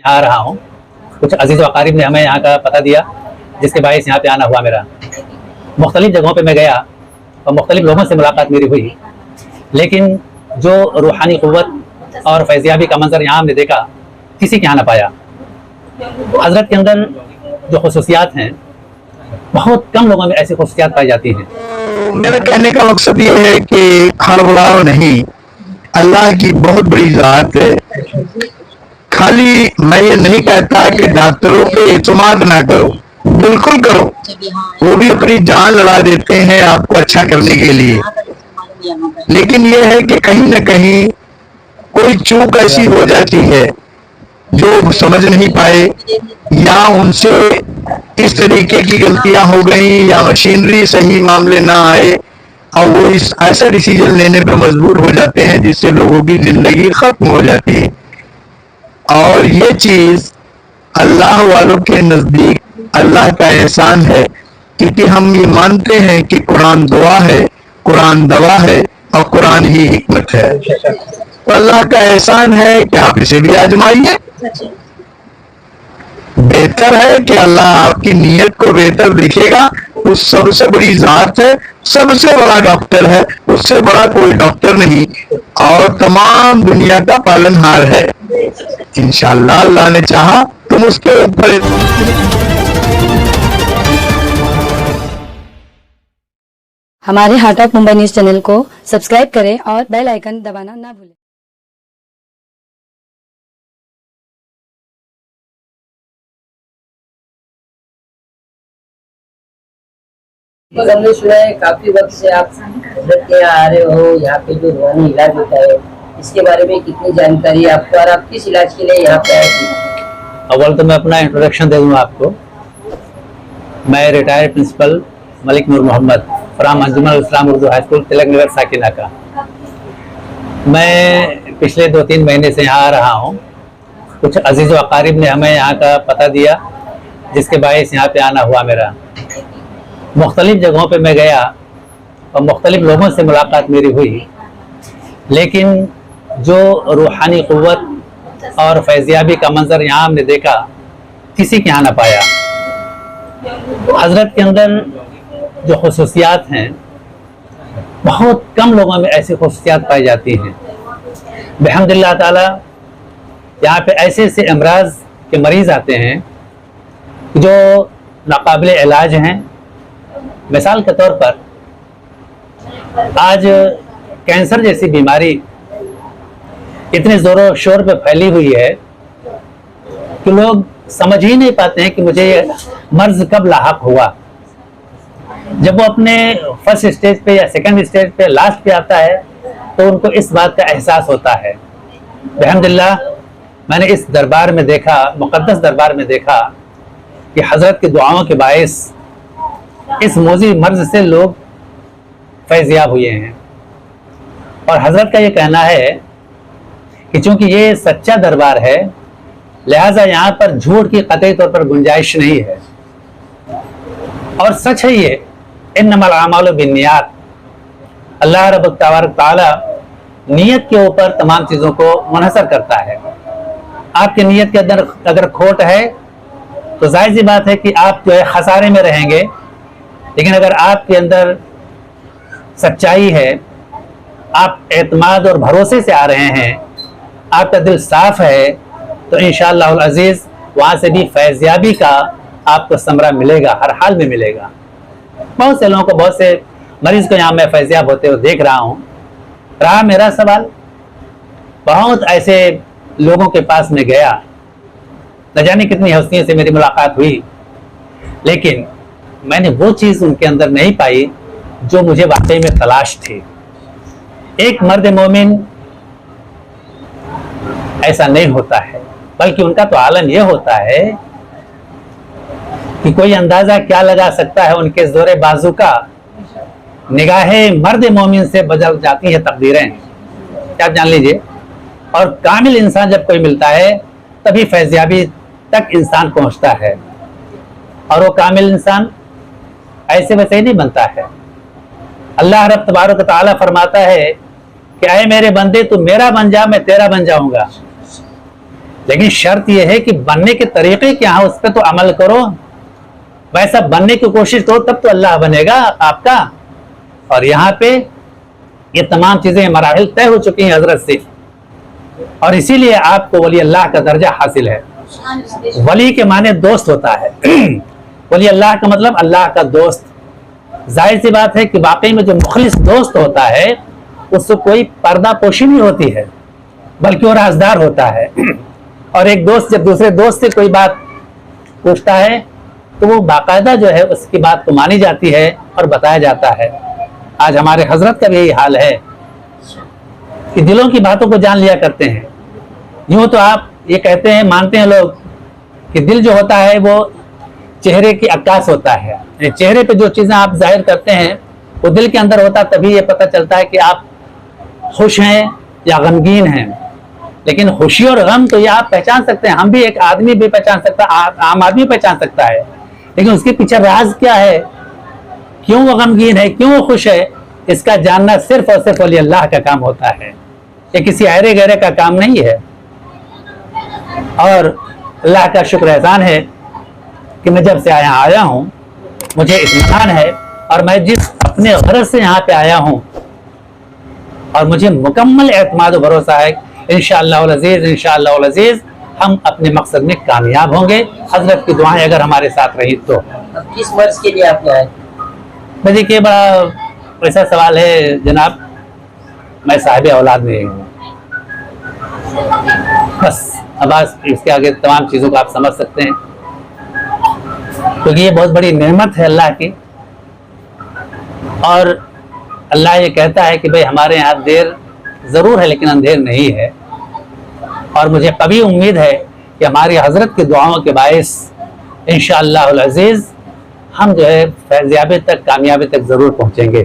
आ रहा हूँ। कुछ अजीज़ व अकारिब ने हमें यहाँ का पता दिया, जिसके बायस यहाँ पे आना हुआ मेरा। मुख्तलिफ जगहों पे मैं गया और मुख्तलिफ लोगों से मुलाकात मेरी हुई, लेकिन जो रूहानी क़ुव्वत और फैज़याबी का मंजर यहाँ हमने देखा, किसी के यहाँ ना पाया। हज़रत के अंदर जो खुसूसियात हैं, बहुत कम लोगों में ऐसी खुसूसियात पाई जाती हैं। मेरा कहने का मकसद ये है कि हड़बड़ाओ नहीं, अल्लाह की बहुत बड़ी ज़ात है। खाली मैं ये नहीं कहता कि डॉक्टरों पे इत्मीनान ना करो, बिल्कुल करो, वो भी अपनी जान लड़ा देते हैं आपको अच्छा करने के लिए। लेकिन ये है कि कहीं ना कहीं कोई चूक ऐसी हो जाती है जो समझ नहीं पाए, या उनसे इस तरीके की गलतियां हो गई, या मशीनरी सही मामले ना आए और वो इस ऐसा डिसीजन लेने पर मजबूर हो जाते हैं जिससे लोगों की जिंदगी खत्म हो जाती है। और ये चीज अल्लाह वालों के नजदीक अल्लाह का एहसान है, क्योंकि हम ये मानते हैं कि कुरान दुआ है, कुरान दवा है और कुरान ही हिकमत है। तो अल्लाह का एहसान है कि आप इसे भी आजमाइए। बेहतर है कि अल्लाह आपकी नीयत को बेहतर देखेगा। उस सबसे बड़ी जात है, सबसे बड़ा डॉक्टर है, उससे बड़ा कोई डॉक्टर नहीं, और तमाम दुनिया का पालनहार है। इंशाअल्लाह अल्लाह ने चाहा तुम उसके ऊपर। हमारे heart of Mumbai news channel को सब्सक्राइब करें और बेल आइकन दबाना ना भूलें। हमने सुना है काफी वक्त से आप हजरत के यहाँ आ रहे हो, यहाँ पे जो रूहानी इलाज होता है, इसके बारे में कितनी जानकारी है आपको और आप किस इलाज के लिए यहाँ पे आए थे? अव्वल तो मैं अपना इंट्रोडक्शन दे दूँ आपको। मैं retired principal Malik Noor Mohammad from Anjuman Islam Urdu high school, Tilak Nagar, साकिना का। मैं पिछले 2-3 महीने से यहाँ आ रहा हूँ। कुछ अजीज़ व अकारिब ने हमें यहाँ का पता दिया, जिसके बायस यहाँ पे आना हुआ मेरा। मुख्तलिफ जगहों पे मैं गया और मुख्तलिफ लोगों से मुलाकात मेरी हुई, लेकिन जो रूहानी क़ुव्वत और फैज़याबी का मंजर यहाँ हमने देखा, किसी के यहाँ ना पाया। हज़रत के अंदर जो खुसूसियात हैं, बहुत कम लोगों में ऐसी खुसूसियात पाई जाती हैं। बिहम्दिल्लाह ताला यहाँ पे ऐसे ऐसे अमराज के मरीज़ आते हैं जो नाकाबिल इलाज हैं। मिसाल के तौर पर आज कैंसर जैसी बीमारी इतने ज़ोरों शोर पे फैली हुई है कि लोग समझ ही नहीं पाते हैं कि मुझे ये मर्ज कब लाहक हुआ। जब वो अपने फर्स्ट स्टेज पे या सेकंड स्टेज पे, लास्ट पे आता है, तो उनको इस बात का एहसास होता है। अल्हम्दुलिल्लाह मैंने इस दरबार में देखा, मुक़द्दस दरबार में देखा कि हज़रत की दुआओं के बायस इस मोज़ी मर्ज से लोग फैज़याब हुए हैं। और हज़रत का ये कहना है कि चूँकि ये सच्चा दरबार है, लिहाजा यहाँ पर झूठ की कतई तौर पर गुंजाइश नहीं है। और सच है ये, इन्नमल आमालु बिन्नियात। अल्लाह रब्बुल तबारक तआला नियत के ऊपर तमाम चीज़ों को मुनहसर करता है। आपकी नियत के अंदर अगर खोट है तो जाहिर सी बात है कि आप जो है खसारे में रहेंगे, लेकिन अगर आपके अंदर सच्चाई है, आप एतमाद और भरोसे से आ रहे हैं, आपका दिल साफ है, तो इंशाअल्लाह अज़ीज़ वहाँ से भी फैज़याबी का आपको समरा मिलेगा, हर हाल में मिलेगा। बहुत से लोगों को, बहुत से मरीज़ को यहाँ मैं फैज़याब होते हुए देख रहा हूँ। रहा मेरा सवाल, बहुत ऐसे लोगों के पास में गया, न जाने कितनी हस्तियों से मेरी मुलाकात हुई, लेकिन मैंने वो चीज़ उनके अंदर नहीं पाई जो मुझे वाकई में तलाश थी। एक मर्द मोमिन ऐसा नहीं होता है, बल्कि उनका तो आलम यह होता है कि कोई अंदाजा क्या लगा सकता है उनके जोरे बाजू का। निगाहे मर्द मोमिन से बदल जाती है तकदीरें, क्या आप जान लीजिए। और कामिल इंसान जब कोई मिलता है, तभी फैज़याबी तक इंसान पहुंचता है। और वो कामिल इंसान ऐसे वैसे ही नहीं बनता है। अल्लाह रब तबारक तआला फरमाता है कि ऐ मेरे बंदे, तू मेरा बन जा, मैं तेरा बन जाऊंगा। लेकिन शर्त यह है कि बनने के तरीके क्या है उस पर तो अमल करो, वैसा बनने की कोशिश करो, तब तो अल्लाह बनेगा आपका। और यहाँ पे ये तमाम चीजें मराहिल तय हो चुकी हैं हजरत से, और इसीलिए आपको वली अल्लाह का दर्जा हासिल है। वली के माने दोस्त होता है। वली अल्लाह का मतलब अल्लाह का दोस्त। जाहिर सी बात है कि वाकई में जो मुखलिस दोस्त होता है उससे कोई पर्दा पोशी नहीं होती है, बल्कि वो राजदार होता है। और एक दोस्त जब दूसरे दोस्त से कोई बात पूछता है तो वो बाकायदा जो है उसकी बात को मानी जाती है और बताया जाता है। आज हमारे हजरत का भी यही हाल है कि दिलों की बातों को जान लिया करते हैं। यूं तो आप ये कहते हैं, मानते हैं लोग कि दिल जो होता है वो चेहरे की अक्कास होता है। चेहरे पे जो चीज़ें आप जाहिर करते हैं वो दिल के अंदर होता, तभी ये पता चलता है कि आप खुश हैं या गमगीन हैं। लेकिन खुशी और गम तो ये आप पहचान सकते हैं, हम भी, एक आदमी भी पहचान सकता है, आम आदमी पहचान सकता है। लेकिन उसके पीछे राज क्या है, क्यों वो गमगीन है, क्यों वो खुश है, इसका जानना सिर्फ और सिर्फ वली अल्लाह का काम होता है। ये किसी अहरे गहरे का काम नहीं है। और अल्लाह का शुक्र एहसान है कि मैं जब से आया हूँ मुझे इत्मीनान है, और मैं जिस अपने गरज से यहाँ पे आया हूँ और मुझे मुकम्मल एतमाद और भरोसा है इंशाअल्लाह अल अज़ीज़ हम अपने मकसद में कामयाब होंगे। हजरत की दुआएं अगर हमारे साथ रही तो। अब किस वर्ष के लिए आप आए? मैं देखिए, बड़ा ऐसा सवाल है जनाब, मैं साहिब औलाद नहीं हूँ, बस। अब इसके आगे तमाम चीज़ों को आप समझ सकते हैं, क्योंकि ये बहुत बड़ी नेमत है अल्लाह की। और अल्लाह ये कहता है कि भाई हमारे यहाँ देर ज़रूर है लेकिन अंधेर नहीं है। और मुझे कभी उम्मीद है कि हमारी हजरत की दुआओं के बायस इंशाअल्लाह अल अज़ीज़ हम जो है फैज़याबी तक, कामयाबी तक ज़रूर पहुँचेंगे।